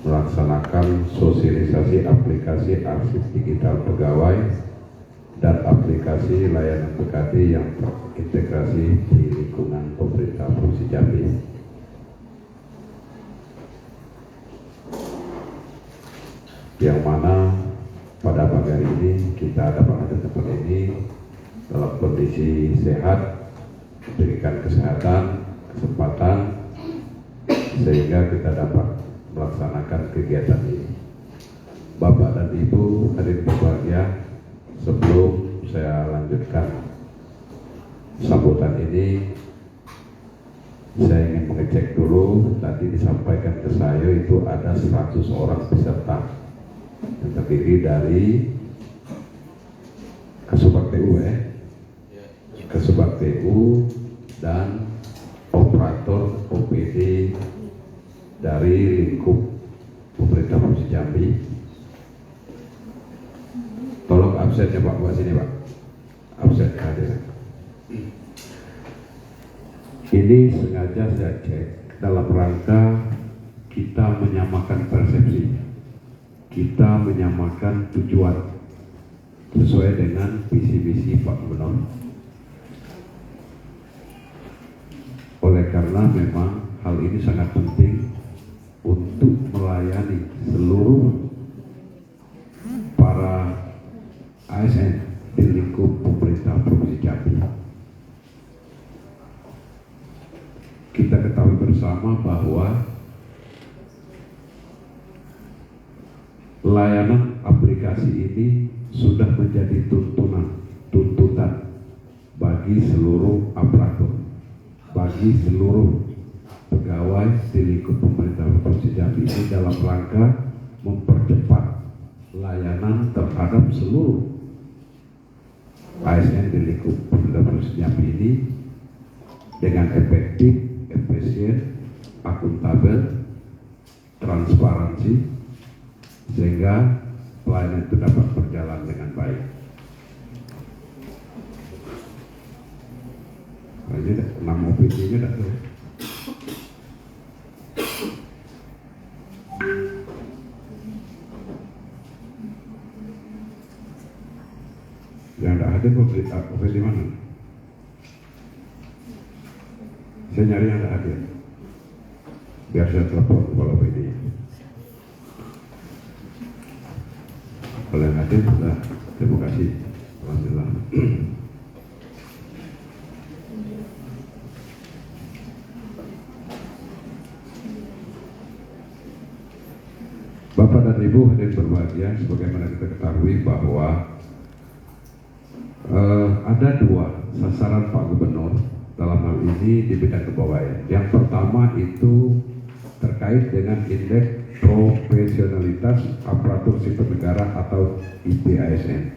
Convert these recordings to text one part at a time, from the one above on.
melaksanakan sosialisasi aplikasi arsip digital pegawai dan aplikasi layanan PKD yang terintegrasi di lingkungan pemerintah Provinsi Jambi. Yang mana pada pagi hari ini kita dapat hadir tempat ini dalam kondisi sehat, diberikan kesehatan, kesempatan sehingga kita dapat melaksanakan kegiatan ini. Bapak dan Ibu hadirin berbahagia, sebelum saya lanjutkan sambutan ini, saya ingin mengecek dulu. Tadi disampaikan ke saya itu ada 100 orang peserta yang terdiri dari Kasubag TU Kasubag TU dan operator OPD dari lingkup pemerintah Provinsi Jambi. Tolong absennya Pak, buat sini Pak. Absen hadir. Ini sengaja saya cek dalam rangka kita menyamakan persepsi, kita menyamakan tujuan sesuai dengan visi-visi Pak Gubernur. Oleh karena memang hal ini sangat penting untuk melayani seluruh para ASN di lingkup pemerintah Provinsi Jambi. Kita ketahui bersama bahwa layanan aplikasi ini sudah menjadi tuntutan bagi seluruh aparatur, bagi seluruh pegawai di lingkup pemerintah Provinsi Jambi ini dalam rangka mempercepat layanan terhadap seluruh ASN di lingkup pemerintah Provinsi Jambi ini dengan efektif, efisien, akuntabel, transparansi, sehingga pelayanan itu dapat berjalan dengan baik. Nah, ini 6 OPD-nya tak tahu. Yang tidak hadir OPD mana? Saya nyari yang tidak hadir. Biar saya telepon kepala OPD. Kalau yang hadir sudah, terima kasih. Alhamdulillah. Bapak dan Ibu hadirin berbahagia, sebagaimana kita ketahui bahwa ada 2 sasaran Pak Gubernur dalam hal ini di bidang kepegawaian. Yang pertama itu terkait dengan indeks profesionalitas aparatur sipil negara atau IPASN,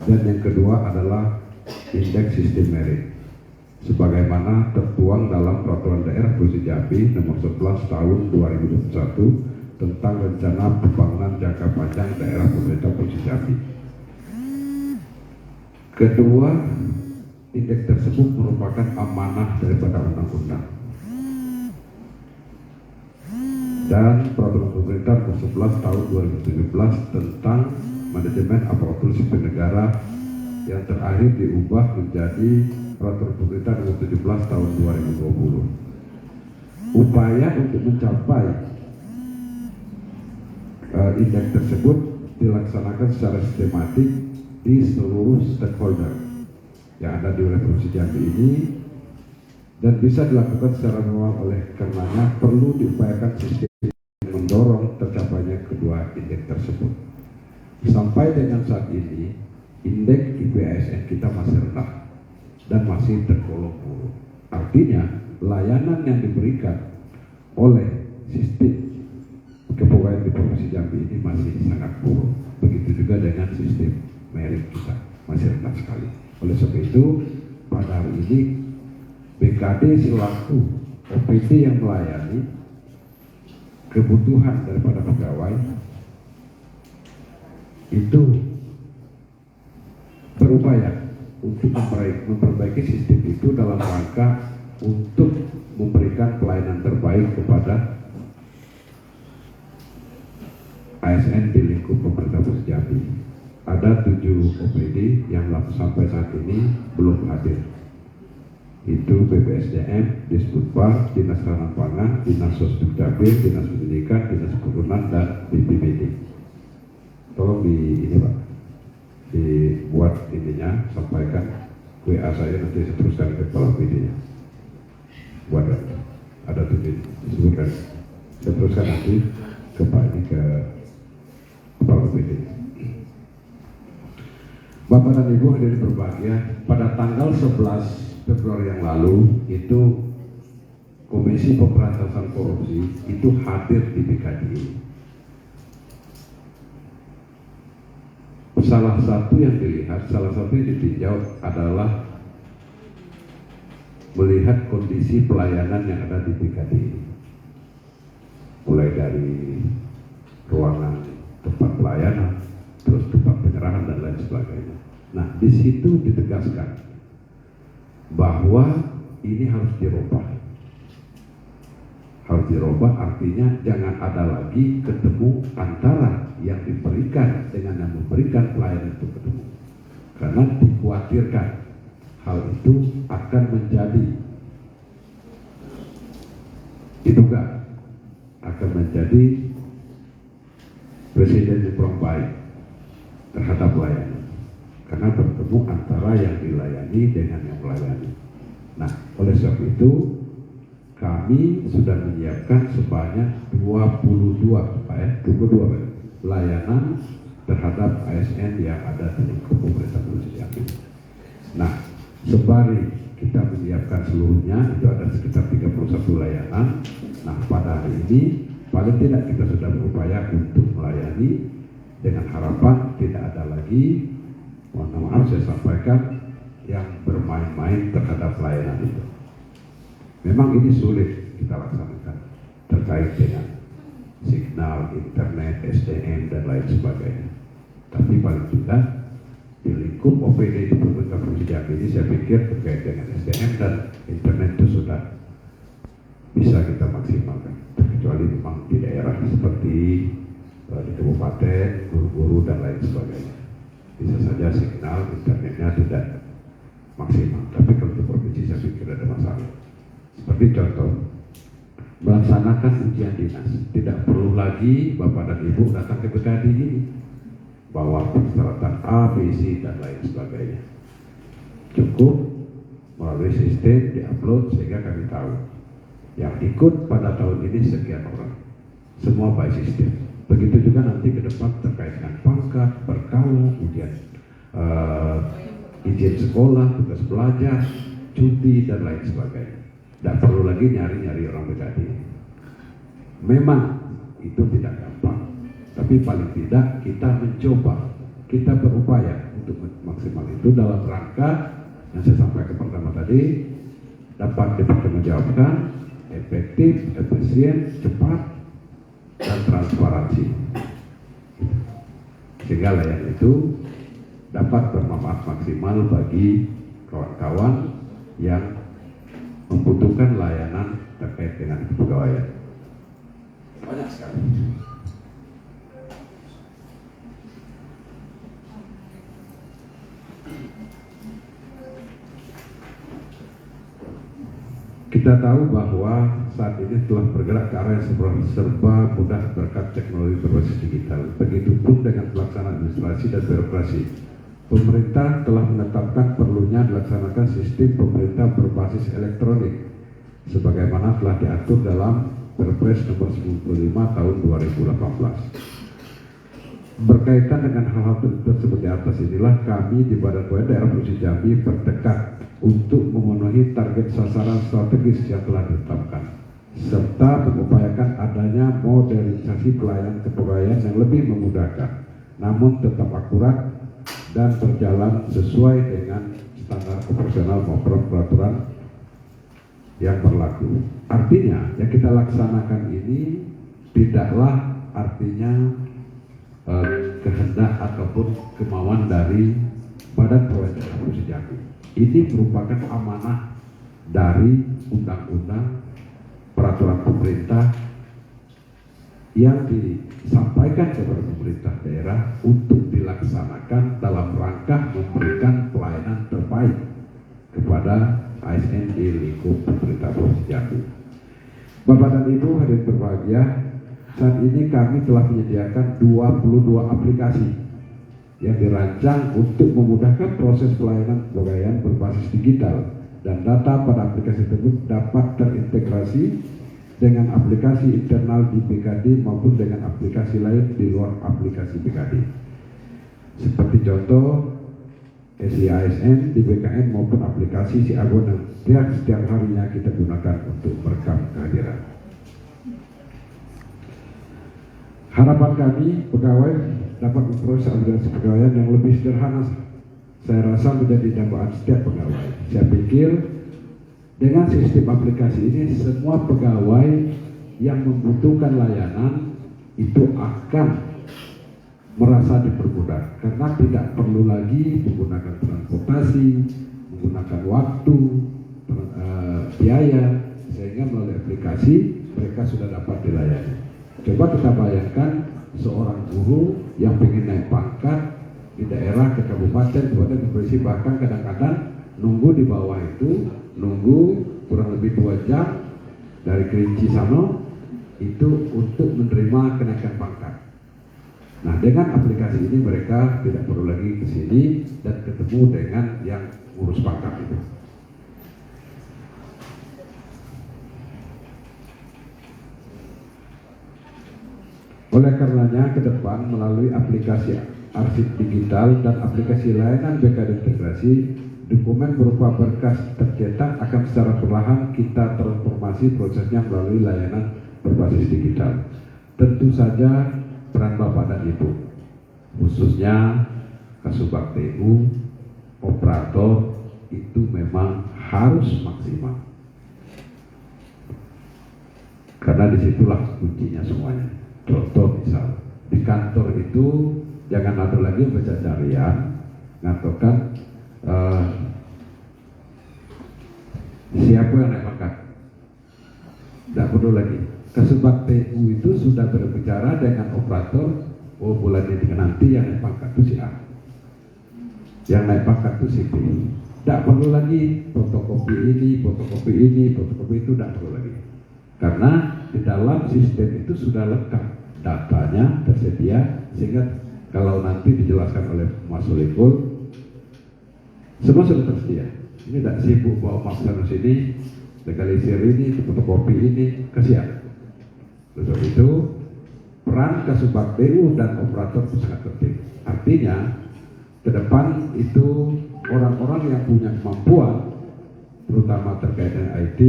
dan yang kedua adalah indeks sistem merit sebagaimana tertuang dalam Peraturan Daerah Provinsi Jambi nomor 11 tahun 2021 tentang rencana pembangunan jangka panjang daerah pemerintah Provinsi Jambi. Kedua, indeks tersebut merupakan amanah daripada undang-undang dan Peraturan Pemerintah nomor 11 tahun 2017 tentang manajemen aparatur sipil negara yang terakhir diubah menjadi Peraturan Pemerintah nomor 17 tahun 2020. Upaya untuk mencapai indeks tersebut dilaksanakan secara sistematik di seluruh stakeholder yang ada di wilayah Provinsi Jambi ini dan bisa dilakukan secara manual. Oleh karenanya perlu diupayakan sistem mendorong tercapainya kedua indeks tersebut. Sampai dengan saat ini indeks IPASN kita masih rendah dan masih tergolong buruk. Artinya layanan yang diberikan oleh sistem kepegawaian di Provinsi Jambi ini masih sangat buruk. Begitu juga dengan sistem merit kita masih rendah sekali. Oleh sebab itu pada hari ini BKD selaku OPD yang melayani kebutuhan daripada pegawai itu berupaya untuk memperbaiki sistem itu dalam rangka untuk memberikan pelayanan terbaik kepada ASN di lingkup pemerintah Provinsi Jambi. Ada 7 OPD yang sampai saat ini belum hadir. Itu BPSDM, Disputpar, Dinas Ketahanan Pangan, Dinas Sosial Jambi, Dinas Pendidikan, Dinas Perkebunan, dan BPBD. Tolong ini Pak, dibuat ininya, sampaikan WA saya, nanti saya teruskan ke kepala OPD-nya. Buat ada 7 disebutkan, saya teruskan nanti ke Pak ini ke kepala OPD. Bapak dan Ibu hadirin berbahagia, pada tanggal 11 Februari yang lalu itu Komisi Pemberantasan Korupsi itu hadir di BKD ini. Salah satu yang dilihat, salah satu yang ditinjau adalah melihat kondisi pelayanan yang ada di BKD ini. Mulai dari ruangan tempat pelayanan, terus tempat penyerahan dan lain sebagainya. Nah, di situ ditegaskan bahwa ini harus dirubah. Harus dirubah artinya jangan ada lagi ketemu antara yang diberikan dengan yang memberikan pelayanan itu ketemu. Karena dikhawatirkan hal itu akan menjadi diduga akan menjadi presiden yang kurang baik terhadap pelayanan. Karena bertemu antara yang dilayani dengan yang melayani. Nah, oleh sebab itu kami sudah menyiapkan sebanyak 22 layanan terhadap ASN yang ada di lingkup pemerintah Provinsi Jambi. Nah, sembari kita menyiapkan seluruhnya, itu ada sekitar 31 layanan. Nah, pada hari ini paling tidak kita sudah berupaya untuk melayani dengan harapan tidak ada lagi, mohon maaf saya sampaikan, yang bermain-main terhadap layanan itu. Memang ini sulit kita laksanakan terkait dengan signal, internet, SDM, dan lain sebagainya. Tapi paling tidak di lingkup OPD di pemerintah Provinsi Jambi ini saya pikir terkait dengan SDM dan internet itu sudah bisa kita maksimalkan. Kecuali memang di daerah seperti di kabupaten, guru-guru, dan lain sebagainya. Bisa saja signal internetnya tidak maksimal. Tapi kalau di provinsi saya pikir ada masalah. Seperti contoh, melaksanakan ujian dinas. Tidak perlu lagi Bapak dan Ibu datang ke BKD ini. Bawa persyaratan A, B, C, dan lain sebagainya. Cukup melalui sistem diupload sehingga kami tahu. Yang ikut pada tahun ini sekian orang. Semua by sistem. Begitu juga nanti ke depan terkait dengan pangkat, berkala, ujian izin sekolah, tugas belajar, cuti, dan lain sebagainya. Tidak perlu lagi nyari-nyari orang BKD. Memang itu tidak gampang, tapi paling tidak kita mencoba, kita berupaya untuk maksimal itu dalam rangka yang saya sampaikan pertama tadi, dapat dipertanggungjawabkan, efektif, efisien, cepat, dan transparansi. Sehingga layanan itu dapat bermanfaat maksimal bagi kawan-kawan yang membutuhkan layanan terkait dengan kepegawaian. Banyak sekali. Kita tahu bahwa saat ini telah bergerak ke arah yang serba mudah berkat teknologi berbasis digital. Begitupun dengan pelaksanaan administrasi dan birokrasi. Pemerintah telah menetapkan perlunya dilaksanakan sistem pemerintah berbasis elektronik sebagaimana telah diatur dalam Perpres nomor 95 tahun 2018. Berkaitan dengan hal-hal tersebut di atas inilah kami di Badan Pelayanan Daerah Provinsi Jambi bertekad untuk memenuhi target sasaran strategis yang telah ditetapkan serta mengupayakan adanya modernisasi pelayanan kepegawaian yang lebih memudahkan namun tetap akurat dan berjalan sesuai dengan standar operasional maupun peraturan yang berlaku. Artinya yang kita laksanakan ini tidaklah artinya kehendak ataupun kemauan dari Badan Pelayanan Daerah Provinsi Jambi. Ini merupakan amanah dari undang-undang, peraturan pemerintah, yang disampaikan kepada pemerintah daerah untuk dilaksanakan dalam rangka memberikan pelayanan terbaik kepada ASN di lingkup pemerintah Provinsi Jambi. Bapak dan Ibu hadirin berbahagia, saat ini kami telah menyediakan 22 aplikasi yang dirancang untuk memudahkan proses pelayanan kepegawaian berbasis digital, dan data pada aplikasi tersebut dapat terintegrasi dengan aplikasi internal di BKD maupun dengan aplikasi lain di luar aplikasi BKD. Seperti contoh SIASN di BKN maupun aplikasi Siagon yang setiap harinya kita gunakan untuk merekam kehadiran. Harapan kami pegawai dapat memproses aplikasi kepegawaian yang lebih sederhana. Saya rasa menjadi dambaan setiap pegawai. Saya pikir dengan sistem aplikasi ini semua pegawai yang membutuhkan layanan itu akan merasa dipermudah karena tidak perlu lagi menggunakan transportasi, menggunakan waktu, biaya, sehingga melalui aplikasi mereka sudah dapat dilayani. Coba kita bayangkan seorang guru yang ingin naik pangkat di daerah ke kabupaten, provinsi, bahkan kadang-kadang nunggu di bawah itu, nunggu kurang lebih 2 jam dari Kerinci sana itu untuk menerima kenaikan pangkat. Nah, dengan aplikasi ini mereka tidak perlu lagi ke sini dan ketemu dengan yang ngurus pangkat itu. Oleh karenanya ke depan melalui aplikasi arsip digital dan aplikasi layanan BKD integrasi, dokumen berupa berkas tercetak akan secara perlahan kita transformasi prosesnya melalui layanan berbasis digital. Tentu saja peran Bapak dan Ibu, khususnya Kasubag TU, operator itu memang harus maksimal. Karena disitulah kuncinya semuanya. Contoh misal, di kantor itu jangan ada lagi pencarian, ngatakan siapa yang naik pangkat. Tidak perlu lagi. Kasubag TU itu sudah berbicara dengan operator, oh bulan ini nanti yang naik pangkat itu si A, yang naik pangkat itu si B. Tidak perlu lagi fotokopi ini, fotokopi ini, fotokopi itu, tidak perlu lagi. Karena di dalam sistem itu sudah lengkap, datanya tersedia, sehingga kalau nanti dijelaskan oleh Mas Solikul, semua sudah tersedia. Ini tidak sibuk bawa masker sini, legalisir ini, fotokopi ini, kesian. Untuk itu peran Kasubag TU dan operator itu sangat penting. Artinya ke depan itu orang-orang yang punya kemampuan, terutama terkait dengan IT,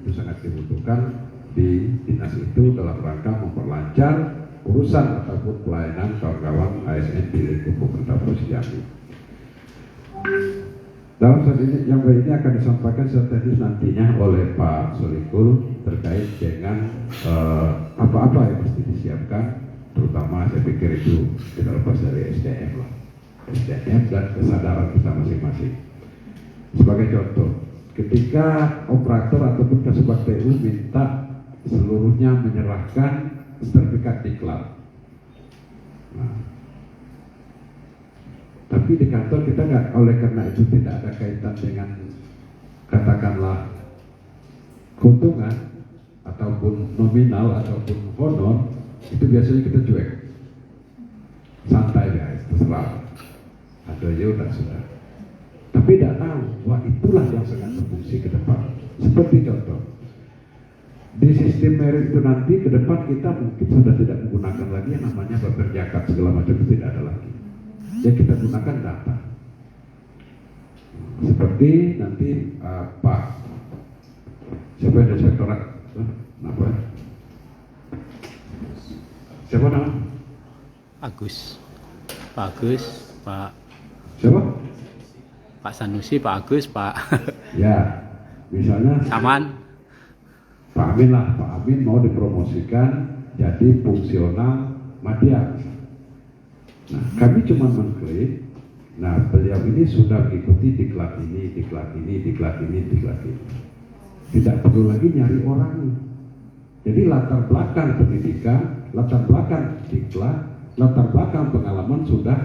itu sangat dibutuhkan di dinas itu dalam rangka memperlancar urusan ataupun pelayanan kawan-kawan ASN di lingkup pemerintah Provinsi Jambi. Dalam saat ini yang ini akan disampaikan secara teknis nantinya oleh Pak Solikul terkait dengan apa-apa yang mesti disiapkan, terutama saya pikir itu tidak lepas dari SDM lah, SDM dan kesadaran kita masing-masing. Sebagai contoh, ketika operator ataupun Kasubag TU minta seluruhnya menyerahkan sertifikat diklat. Nah, tapi di kantor kita nggak, oleh karena itu tidak ada kaitan dengan katakanlah keuntungan ataupun nominal ataupun honor, itu biasanya kita cuek, santai guys, terserah, ada ya udah sudah. Tapi tidak tahu bahwa itulah yang sangat berfungsi ke depan. Seperti contoh, di sistem merit itu nanti ke depan kita mungkin sudah tidak menggunakan lagi yang namanya berjakat segala macam, itu tidak ada lagi. Ya kita gunakan data. Seperti nanti Pak siapa yang dari sektorat? Apa? Siapa nama? Agus. Pak Agus, Pak. Siapa? Pak Sanusi, Pak Agus, Pak. Ya, misalnya Saman. Pak Amin lah, Pak Amin mau dipromosikan jadi fungsional media. Nah, kami cuma mengklik. Nah, beliau ini sudah mengikuti diklat ini, diklat ini, diklat ini, diklat ini. Tidak perlu lagi nyari orangnya. Jadi latar belakang pendidikan latar belakang diklat, latar belakang pengalaman sudah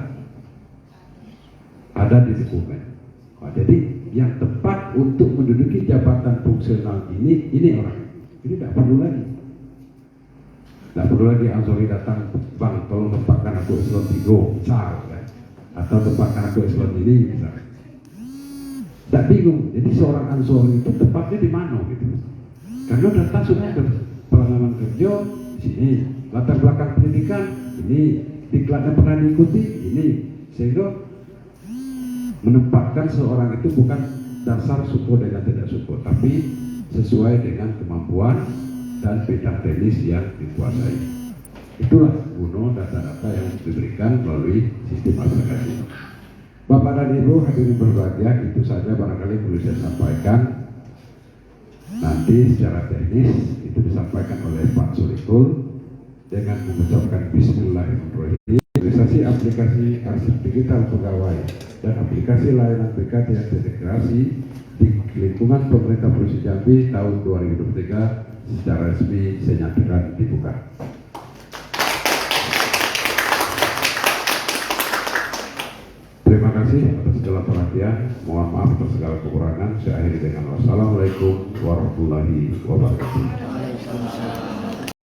ada di dokumen. Jadi yang tepat untuk menduduki jabatan fungsional ini orang. Ini tidak perlu lagi. Tidak perlu lagi Ansori datang, bang tolong tempatkan aku eselon 3 misal, kan? Atau tempatkan aku eselon ini misalnya. Tidak bingung. Jadi seorang Ansori itu tepatnya di mana gitu. Karena data sudah ada pengalaman kerja di sini, latar belakang pendidikan ini, diklatnya pernah diikuti ini, sehingga menempatkan seorang itu bukan dasar syukur dengan tidak syukur, tapi sesuai dengan kemampuan dan bidang teknis yang dikuasai. Itulah guna data-data yang diberikan melalui sistem aplikasi. Bapak dan Ibu hadirin berbahagia, itu saja barangkali perlu saya sampaikan. Nanti secara teknis itu disampaikan oleh Pak Surikul dengan mengucapkan Bismillahirrahmanirrahim. Realisasi aplikasi arsip digital pegawai dan aplikasi layanan BKT yang terintegrasi di lingkungan pemerintah Provinsi Jambi tahun 2023 secara resmi saya nyatakan dibuka. Terima kasih atas segala perhatian. Mohon maaf atas segala kekurangan. Saya akhiri dengan wassalamualaikum warahmatullahi wabarakatuh.